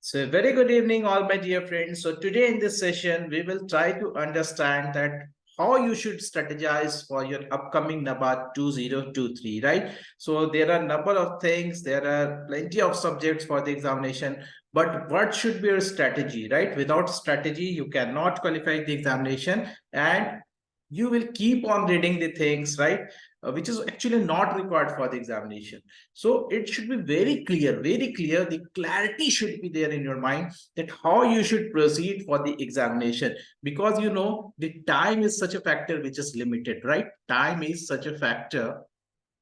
So, very good evening, all my dear friends. So, today in this session, we will try to understand that how you should strategize for your upcoming NABARD 2023, right? So, there are a number of things, there are plenty of subjects for the examination, but what should be your strategy, right? Without strategy, you cannot qualify the examination and you will keep on reading the things, right? Which is actually not required for the examination. So it should be very clear, very clear. The clarity should be there in your mind that how you should proceed for the examination, because you know the time is such a factor which is limited, right? Time is such a factor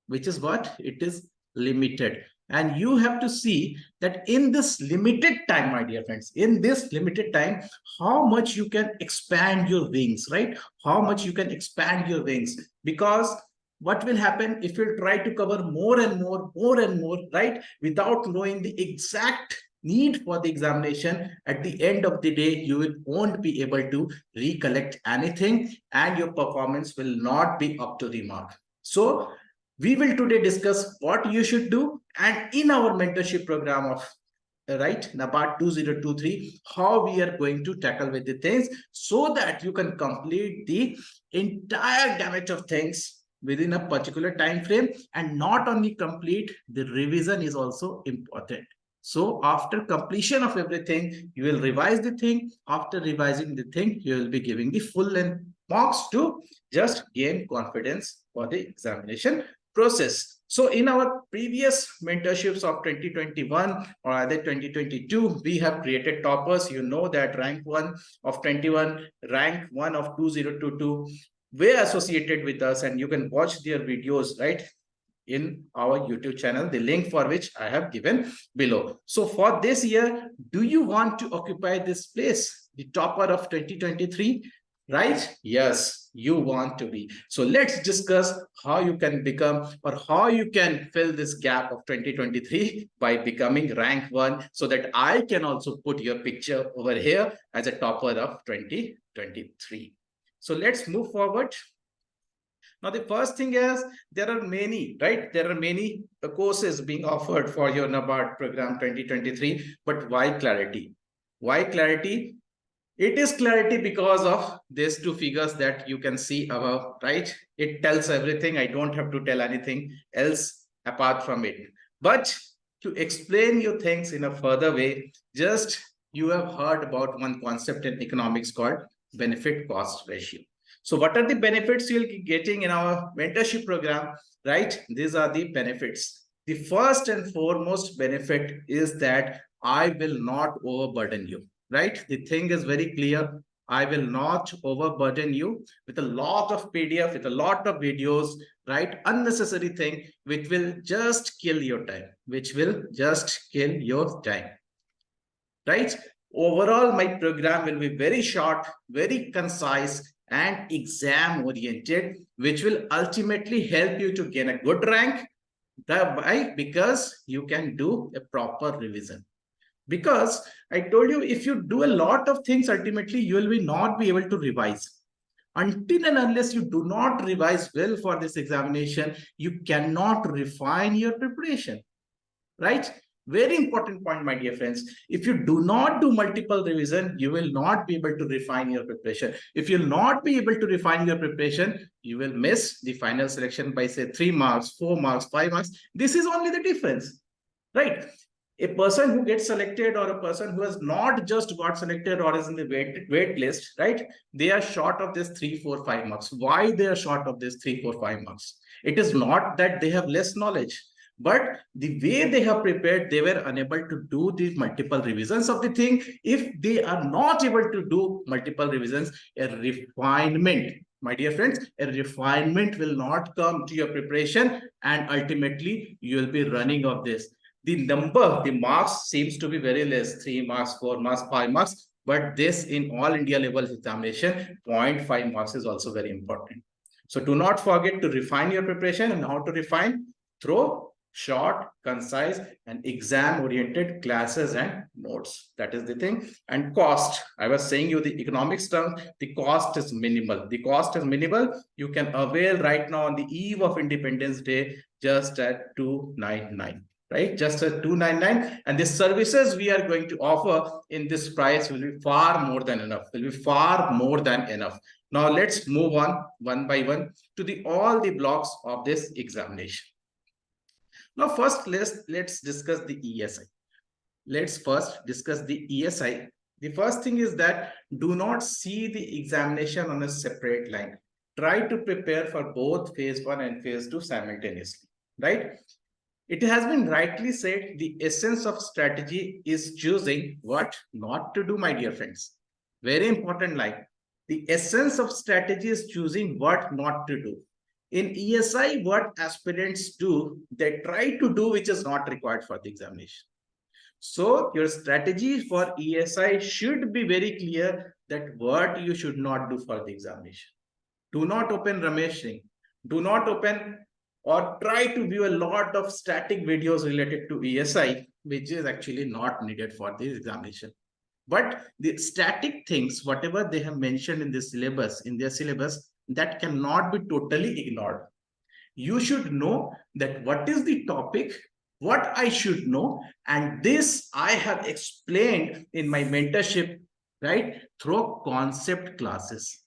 which is what? It is limited. And you have to see that in this limited time, my dear friends, in this limited time, how much you can expand your wings, right? How much you can expand your wings. Because what will happen if you try to cover more and more, right? Without knowing the exact need for the examination, at the end of the day, you won't be able to recollect anything and your performance will not be up to the mark. So we will today discuss what you should do, and in our mentorship program of right NABARD 2023, how we are going to tackle with the things so that you can complete the entire gamut of things within a particular time frame. And not only complete, the revision is also important. So after completion of everything, you will revise the thing. After revising the thing, you will be giving the full length marks to just gain confidence for the examination process. So in our previous mentorships of 2021 or either 2022, we have created toppers. You know that rank 1 of 21, rank 1 of 2022 were associated with us, and you can watch their videos, right, in our YouTube channel, the link for which I have given below. So for this year, do you want to occupy this place, the topper of 2023? Right? Yes, you want to be. So let's discuss how you can become or how you can fill this gap of 2023 by becoming rank 1, so that I can also put your picture over here as a topper of 2023. So let's move forward. Now, the first thing is there are many, right? There are many courses being offered for your NABARD program 2023, but why clarity? Why clarity? It is clarity because of these two figures that you can see above, right? It tells everything. I don't have to tell anything else apart from it. But to explain you things in a further way, just you have heard about one concept in economics called benefit cost ratio. So what are the benefits you'll be getting in our mentorship program, right? These are the benefits. The first and foremost benefit is that I will not overburden you, right? The thing is very clear. I will not overburden you with a lot of PDF, with a lot of videos, right? Unnecessary thing, which will just kill your time, right? Overall, my program will be very short, very concise, and exam oriented, which will ultimately help you to gain a good rank. Why? Because you can do a proper revision. Because I told you, if you do a lot of things, ultimately you will not be able to revise. Until and unless you do not revise well for this examination, you cannot refine your preparation, right? Very important point, my dear friends. If you do not do multiple revision, you will not be able to refine your preparation. If you'll not be able to refine your preparation, you will miss the final selection by say 3 marks, 4 marks, 5 marks. This is only the difference, right? A person who gets selected or a person who has not just got selected or is in the wait list, right? They are short of this 3, 4, 5 marks. Why they are short of this 3, 4, 5 marks? It is not that they have less knowledge, but the way they have prepared, they were unable to do the multiple revisions of the thing. If they are not able to do multiple revisions, a refinement, my dear friends, a refinement will not come to your preparation, and ultimately you will be running off this. The number, the marks seems to be very less, 3 marks, 4 marks, 5 marks, but this in all India level examination, 0.5 marks is also very important. So do not forget to refine your preparation. And how to refine? Through short, concise, and exam-oriented classes and notes. That is the thing. And cost. I was saying you the economics term, the cost is minimal. The cost is minimal. You can avail right now on the eve of Independence Day just at 299. right? Just a 299, and the services we are going to offer in this price will be far more than enough. Will be far more than enough. Now let's move on one by one to the all the blocks of this examination. Now first let's discuss the ESI. Let's first discuss the ESI. The first thing is that do not see the examination on a separate line. Try to prepare for both phase 1 and phase 2 simultaneously, right? It has been rightly said, the essence of strategy is choosing what not to do, my dear friends. Very important line. The essence of strategy is choosing what not to do. In ESI, what aspirants do, they try to do which is not required for the examination. So your strategy for ESI should be very clear that what you should not do for the examination. Do not open Ramesh Singh. Do not open or try to view a lot of static videos related to ESI, which is actually not needed for the examination. But the static things, whatever they have mentioned in the syllabus, in their syllabus, that cannot be totally ignored. You should know that what is the topic, what I should know, and this I have explained in my mentorship, right? Through concept classes.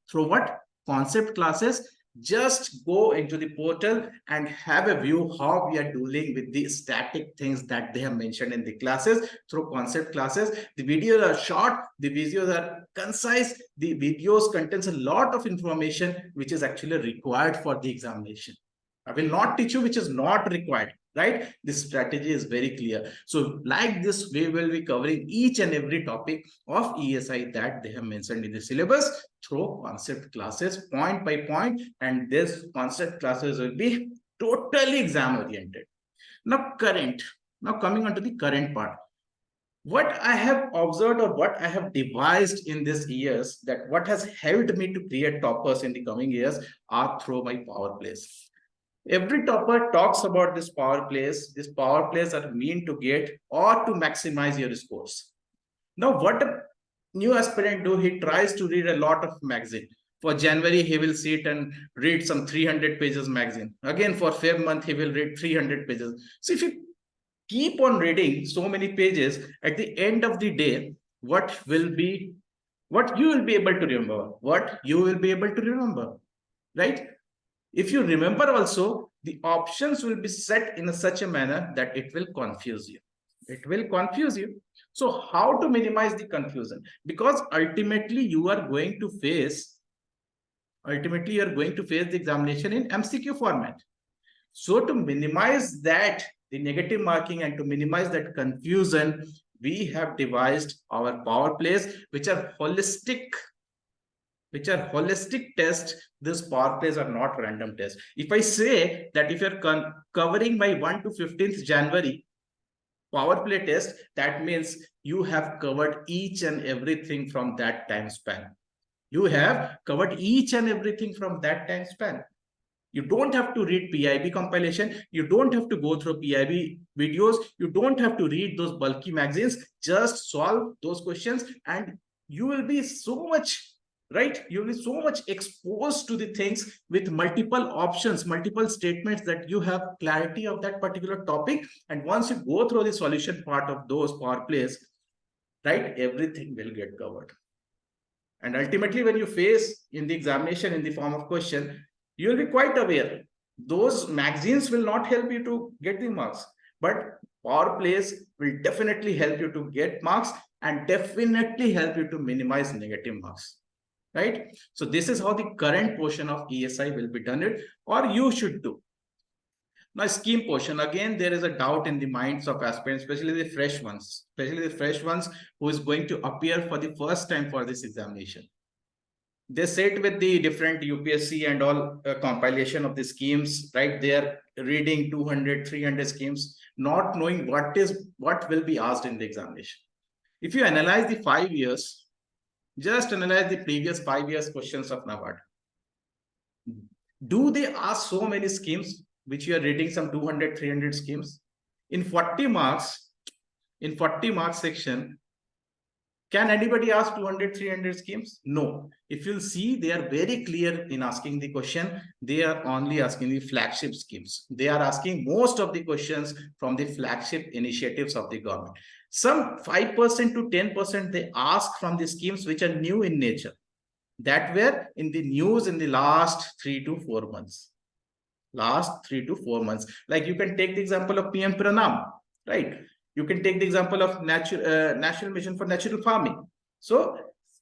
Through what? Concept classes. Just go into the portal and have a view how we are dealing with the static things that they have mentioned in the classes through concept classes. The videos are short, the videos are concise, the videos contains a lot of information which is actually required for the examination. I will not teach you which is not required, right? This strategy is very clear. So like this, we will be covering each and every topic of ESI that they have mentioned in the syllabus through concept classes, point by point, and this concept classes will be totally exam oriented. Now coming on to the current part. What I have observed or what I have devised in these years, that what has helped me to create toppers in the coming years are through my power plays. Every topper talks about this power plays. These power plays are meant to get or to maximize your scores. Now, what a new aspirant do? He tries to read a lot of magazine. For January, he will sit and read some 300 pages magazine. Again, for Feb month, he will read 300 pages. So if you keep on reading so many pages, at the end of the day, what you will be able to remember? What you will be able to remember, right? If you remember also, the options will be set in such a manner that it will confuse you. It will confuse you. So how to minimize the confusion? Because ultimately you are going to face the examination in MCQ format. So to minimize that, the negative marking, and to minimize that confusion, we have devised our power plays, which are holistic tests. These power plays are not random tests. If I say that if you're covering by 1 to 15th January power play test, that means you have covered each and everything from that time span. You have covered each and everything from that time span. You don't have to read PIB compilation. You don't have to go through PIB videos. You don't have to read those bulky magazines. Just solve those questions and you will be so much, right? You'll be so much exposed to the things with multiple options, multiple statements, that you have clarity of that particular topic. And once you go through the solution part of those power plays, right, everything will get covered. And ultimately, when you face in the examination in the form of question, you will be quite aware. Those magazines will not help you to get the marks, but power plays will definitely help you to get marks and definitely help you to minimize negative marks. Right? So this is how the current portion of ESI will be done, or you should do. Now, scheme portion, again, there is a doubt in the minds of aspirants, especially the fresh ones, who is going to appear for the first time for this examination. They sit with the different UPSC and all compilation of the schemes, right? They are reading 200, 300 schemes, not knowing what will be asked in the examination. If you analyze the 5 years, just analyze the previous 5 years questions of NABARD. Do they ask so many schemes, which you are reading some 200, 300 schemes? In 40 marks section, Can anybody ask 200, 300 schemes? No. If you'll see, they are very clear in asking the question. They are only asking the flagship schemes. They are asking most of the questions from the flagship initiatives of the government. Some 5% to 10% they ask from the schemes which are new in nature, that were in the news in the last 3 to 4 months. Last 3 to 4 months. Like you can take the example of PM Pranam, right? You can take the example of National Mission for Natural Farming. So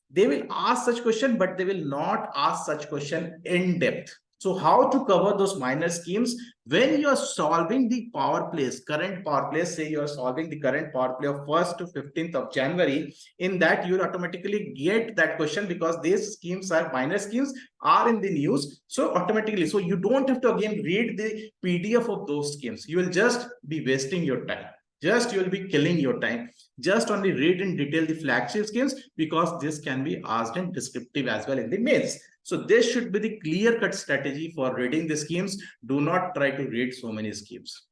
they will ask such question, but they will not ask such question in depth. So how to cover those minor schemes when you are solving the power plays, current power plays, say you are solving the current power play of 1st to 15th of January, in that you will automatically get that question because these schemes are minor schemes, are in the news. So automatically, so you don't have to again read the PDF of those schemes. You will just be wasting your time. Just you will be killing your time. Just only read in detail the flagship schemes because this can be asked in descriptive as well in the mails. So this should be the clear-cut strategy for reading the schemes. Do not try to read so many schemes.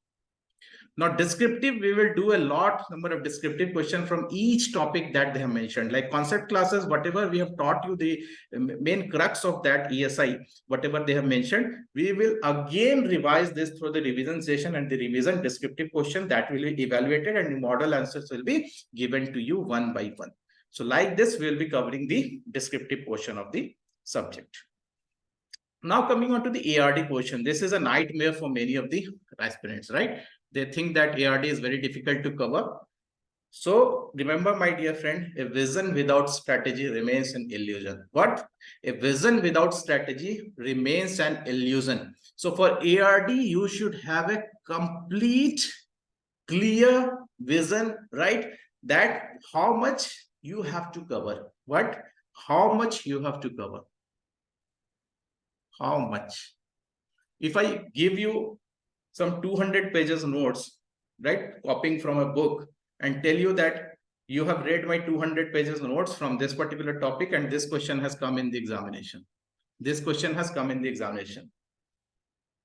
Now, descriptive, we will do a lot number of descriptive questions from each topic that they have mentioned. Like concept classes, whatever we have taught you, the main crux of that ESI, whatever they have mentioned, we will again revise this through the revision session and the revision descriptive question that will be evaluated and the model answers will be given to you one by one. So like this, we will be covering the descriptive portion of the subject. Now coming on to the ARD portion, this is a nightmare for many of the aspirants, right? They think that ARD is very difficult to cover. So remember, my dear friend, a vision without strategy remains an illusion. What? A vision without strategy remains an illusion. So for ARD, you should have a complete, clear vision, right? That how much you have to cover. What? How much you have to cover. How much? If I give you some 200 pages notes, right, copying from a book, and tell you that you have read my 200 pages notes from this particular topic and this question has come in the examination. This question has come in the examination.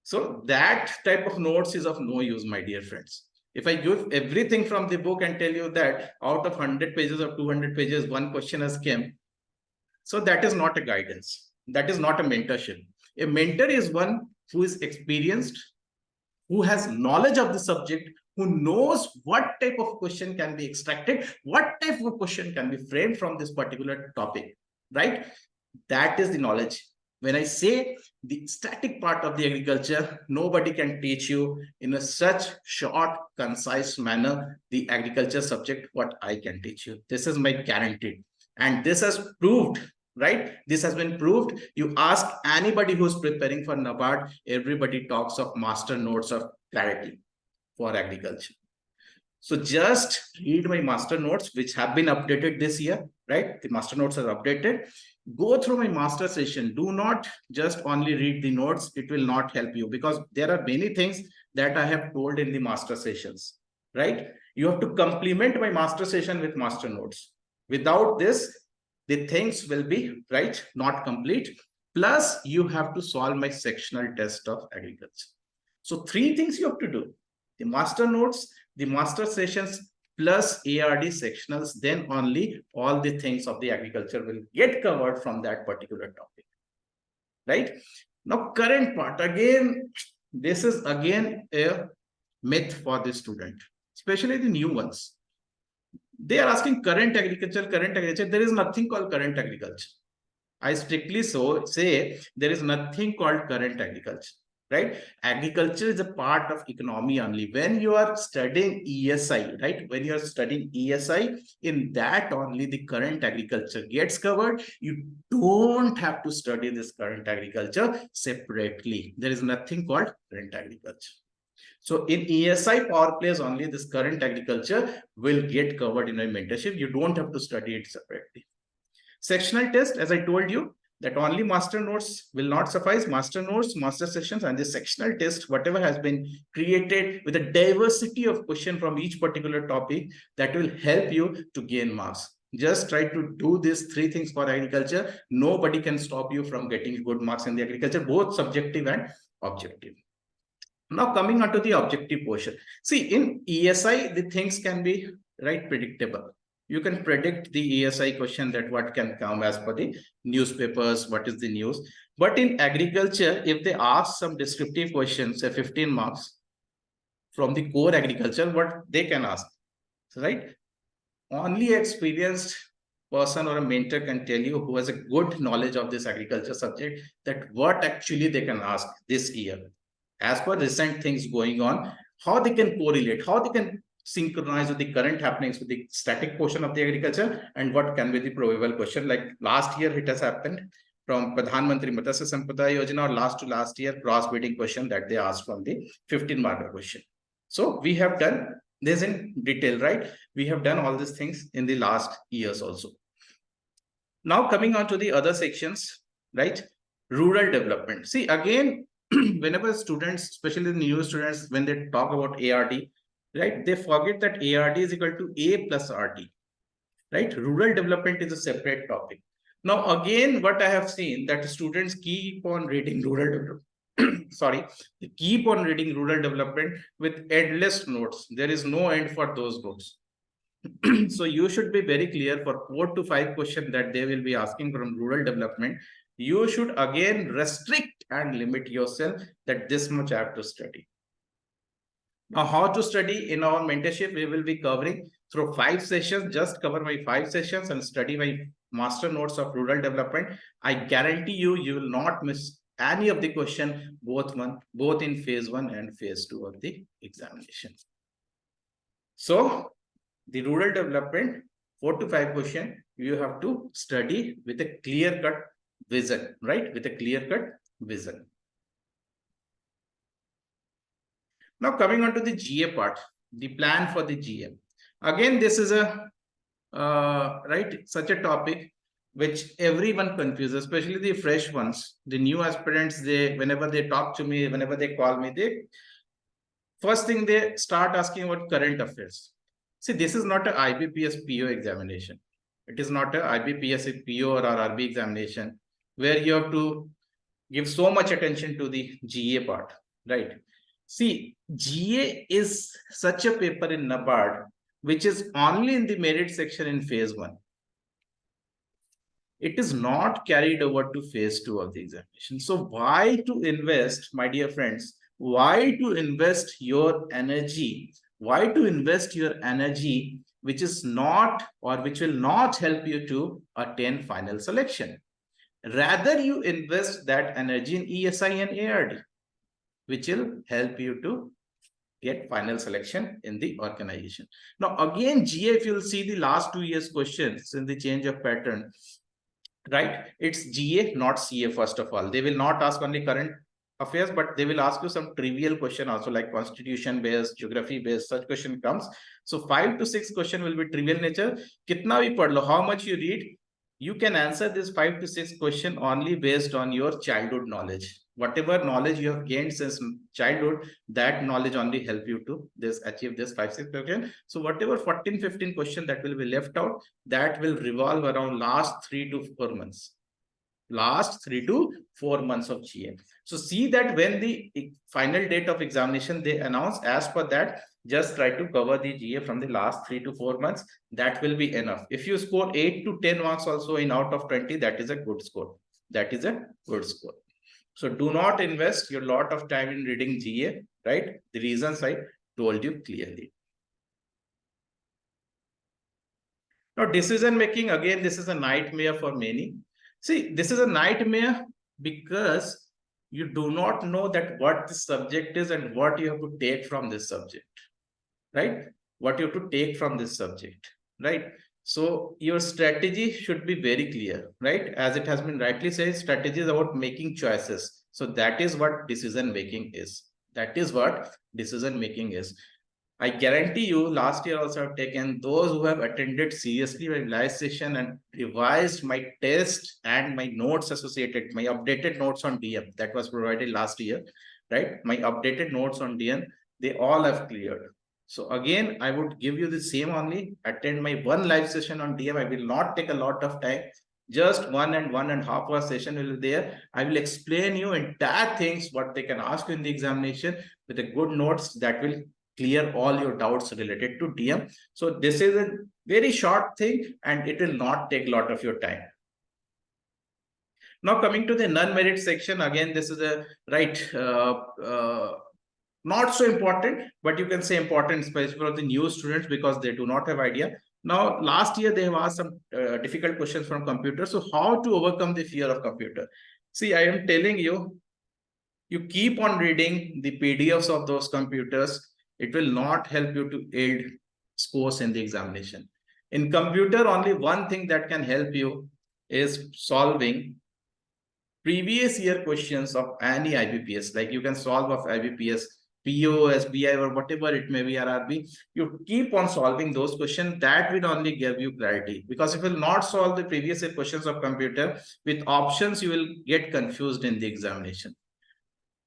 So that type of notes is of no use, my dear friends. If I give everything from the book and tell you that out of 100 pages or 200 pages, one question has come, so that is not a guidance. That is not a mentorship. A mentor is one who is experienced, who has knowledge of the subject, who knows what type of question can be extracted, what type of question can be framed from this particular topic, right? That is the knowledge. When I say the static part of the agriculture, nobody can teach you in a such short, concise manner the agriculture subject what I can teach you. This is my guarantee. And this has proved, right? This has been proved. You ask anybody who's preparing for NABARD, everybody talks of master notes of clarity for agriculture. So just read my master notes, which have been updated this year, right? The master notes are updated. Go through my master session. Do not just only read the notes. It will not help you because there are many things that I have told in the master sessions, right? You have to complement my master session with master notes. Without this, the things will be, right, not complete. Plus, you have to solve my sectional test of agriculture. So 3 things you have to do. The master notes, the master sessions, plus ARD sectionals, then only all the things of the agriculture will get covered from that particular topic, right? Now, current part, again, this is again a myth for the student, especially the new ones. They are asking current agriculture, current agriculture. There is nothing called current agriculture. I strictly so say there is nothing called current agriculture, right? Agriculture is a part of economy only. When you are studying ESI, right? When you are studying ESI, in that only the current agriculture gets covered. You don't have to study this current agriculture separately. There is nothing called current agriculture. So in ESI power plays only this current agriculture will get covered in a mentorship. You don't have to study it separately. Sectional test, as I told you, that only master notes will not suffice. Master notes, master sessions, and the sectional test, whatever has been created with a diversity of question from each particular topic, that will help you to gain marks. Just try to do these 3 things for agriculture. Nobody can stop you from getting good marks in the agriculture, both subjective and objective. Now coming on to the objective portion. See, in ESI, the things can be, right, predictable. You can predict the ESI question that what can come as per the newspapers, what is the news. But in agriculture, if they ask some descriptive questions, say 15 marks from the core agriculture, what they can ask, right? Only experienced person or a mentor can tell you, who has a good knowledge of this agriculture subject, that what actually they can ask this year as per recent things going on, how they can correlate, how they can synchronize with the current happenings with the static portion of the agriculture, and what can be the probable question. Like last year it has happened from Pradhan Mantri Matsya Sampada Yojana, or last to last year cross breeding question that they asked from the 15 marker question. So we have done this in detail, right? We have done all these things in the last years also. Now coming on to the other sections, right? Rural development. See, again, whenever students, especially the new students, when they talk about ARD, right, they forget that ARD is equal to A plus RD, right? Rural development is a separate topic. Now, again, what I have seen that students keep on reading rural development. Sorry, they keep on reading rural development with endless notes. There is no end for those books. So you should be very clear for 4 to 5 questions that they will be asking from rural development. You should again restrict and limit yourself that this much I have to study. Now, how to study in our mentorship, we will be covering through 5 sessions. Just cover my 5 sessions and study my master notes of rural development. I guarantee you, you will not miss any of the question, both in phase 1 and phase 2 of the examination. So the rural development, 4 to 5 question, you have to study with a clear-cut vision, right? With a clear-cut vision. Now coming on to the GA part, the plan for the GA. Again, this is a right, such a topic which everyone confuses, especially the fresh ones, the new aspirants. They, whenever they talk to me, whenever they call me, they first thing they start asking about current affairs. See, this is not a IBPS PO examination. It is not a IBPS PO or RRB examination where you have to give so much attention to the GA part, right? See, GA is such a paper in NABARD which is only in the merit section in phase 1. It is not carried over to phase 2 of the examination. So why to invest, my dear friends, why to invest your energy? Why to invest your energy which is not, or which will not help you to attain final selection? Rather, you invest that energy in ESI and ARD, which will help you to get final selection in the organization. Now, again, GA, if you'll see the last 2 years questions in the change of pattern, right? It's GA, not CA, first of all. They will not ask only current affairs, but they will ask you some trivial question also, like constitution based, geography based, such question comes. So 5 to 6 question will be trivial nature. Kitna bhi padh lo, how much you read, you can answer this 5 to 6 question only based on your childhood knowledge. Whatever knowledge you have gained since childhood, that knowledge only help you to achieve this 5-6 question. So whatever 14-15 question that will be left out, that will revolve around last 3 to 4 months. Last 3 to 4 months of GA. So see that when the final date of examination they announce, as per that, just try to cover the GA from the last 3 to 4 months. That will be enough. If you score 8 to 10 marks also in out of 20, that is a good score. That is a good score. So do not invest your lot of time in reading GA, right? The reasons I told you clearly. Now, decision making, again, this is a nightmare for many. See, this is a nightmare because you do not know that what the subject is and what you have to take from this subject, right? What you have to take from this subject, right? So your strategy should be very clear, right? As it has been rightly said, strategy is about making choices. So that is what decision making is. That is what decision making is. I guarantee you, last year also I've taken those who have attended seriously my live session and revised my test and my notes associated, my updated notes on DM that was provided last year, right? My updated notes on DM, they all have cleared. So again, I would give you the same only, attend my 1 live session on DM. I will not take a lot of time. Just 1.5 hour session will be there. I will explain you entire things, what they can ask you in the examination with a good notes that will clear all your doubts related to DM. So this is a very short thing and it will not take a lot of your time. Now coming to the non-merit section, again, this is a not so important, but you can say important, especially for the new students because they do not have idea. Now, last year they have asked some difficult questions from computer. So how to overcome the fear of computer? See, I am telling you, you keep on reading the PDFs of those computers. It will not help you to aid scores in the examination. In computer, only one thing that can help you is solving previous year questions of any IBPS. Like you can solve of IBPS, PO, SBI, or whatever it may be, RRB. You keep on solving those questions. That will only give you clarity. Because if you will not solve the previous year questions of computer with options, you will get confused in the examination.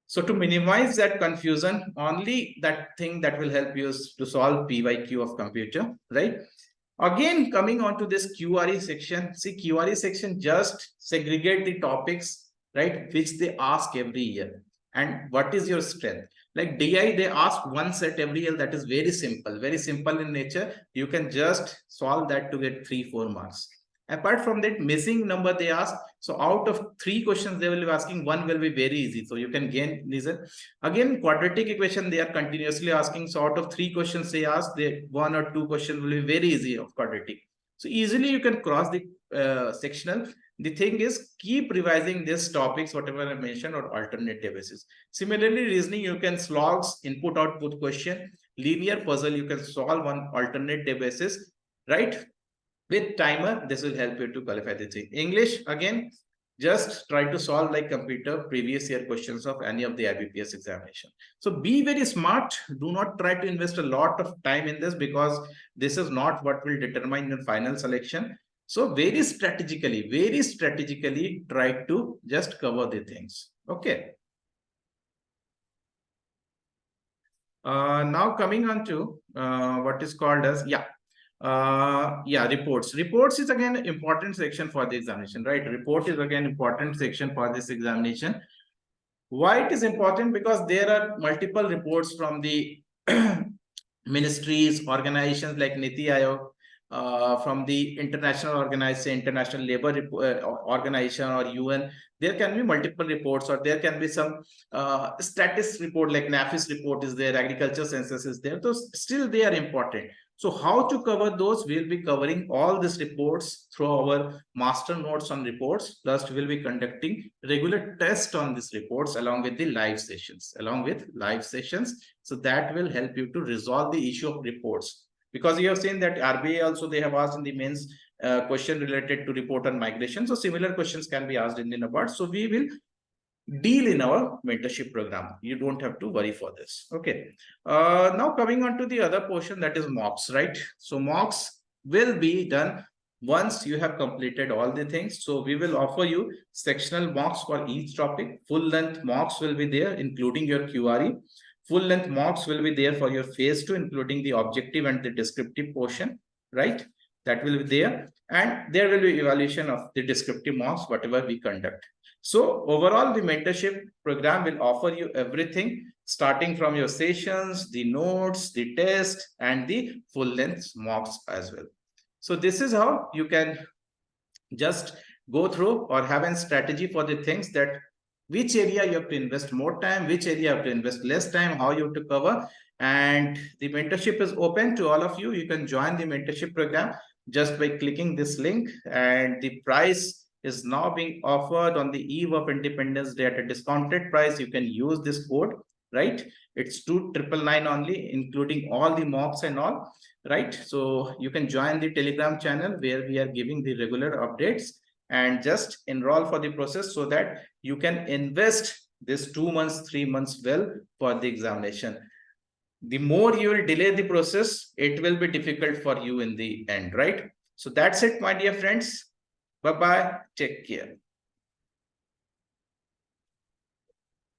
So to minimize that confusion, only that thing that will help you is to solve PYQ of computer, right? Again, coming on to this QRE section, see QRE section just segregate the topics, right, which they ask every year. And what is your strength? Like DI, they ask one set every year. That is very simple in nature. You can just solve that to get 3-4 marks. Apart from that, missing number they ask. So out of 3 questions they will be asking, one will be very easy. So you can gain reason. Again, quadratic equation they are continuously asking. So out of 3 questions they ask, they 1 or 2 questions will be very easy of quadratic. So easily you can cross the sectional. The thing is, keep revising these topics, whatever I mentioned, or alternate basis. Similarly, reasoning, you can slogs, input output question, linear puzzle, you can solve on alternate basis, right? With timer, this will help you to qualify the thing. English, again, just try to solve like computer previous year questions of any of the IBPS examination. So be very smart. Do not try to invest a lot of time in this because this is not what will determine your final selection. So very strategically try to just cover the things. Okay. Now coming on to what is called as, reports is again important section for the examination, right? Report is again important section for this examination. Why it is important? Because there are multiple reports from the ministries, organizations like Niti Aayog, from the international organization, international labor organization, or UN. There can be multiple reports, or there can be some status report like NAFIS report is there, agriculture census is there. Those still they are important. So how to cover those? We'll be covering all these reports through our master notes on reports. Plus, we will be conducting regular tests on these reports along with the live sessions. So that will help you to resolve the issue of reports. Because you have seen that RBI also, they have asked in the mains question related to report on migration. So similar questions can be asked in the NABARD. So we will deal in our mentorship program. You don't have to worry for this. Okay. Now coming on to the other portion, that is mocks, right? So mocks will be done once you have completed all the things. So we will offer you sectional mocks for each topic. Full length mocks will be there, including your QRE. Full length mocks will be there for your phase 2, including the objective and the descriptive portion, right? That will be there. And there will be evaluation of the descriptive mocks, whatever we conduct. So overall, the mentorship program will offer you everything, starting from your sessions, the notes, the test, and the full length mocks as well. So this is how you can just go through or have a strategy for the things that which area you have to invest more time, which area you have to invest less time, how you have to cover. And the mentorship is open to all of you. You can join the mentorship program just by clicking this link, and the price is now being offered on the eve of Independence Day at a discounted price. You can use this code, right? It's 2,999 only, including all the mocks and all, right? So you can join the Telegram channel where we are giving the regular updates, and just enroll for the process so that you can invest this 2 months, 3 months well for the examination. The more you will delay the process, it will be difficult for you in the end, right? So that's it, my dear friends. Bye-bye. Take care.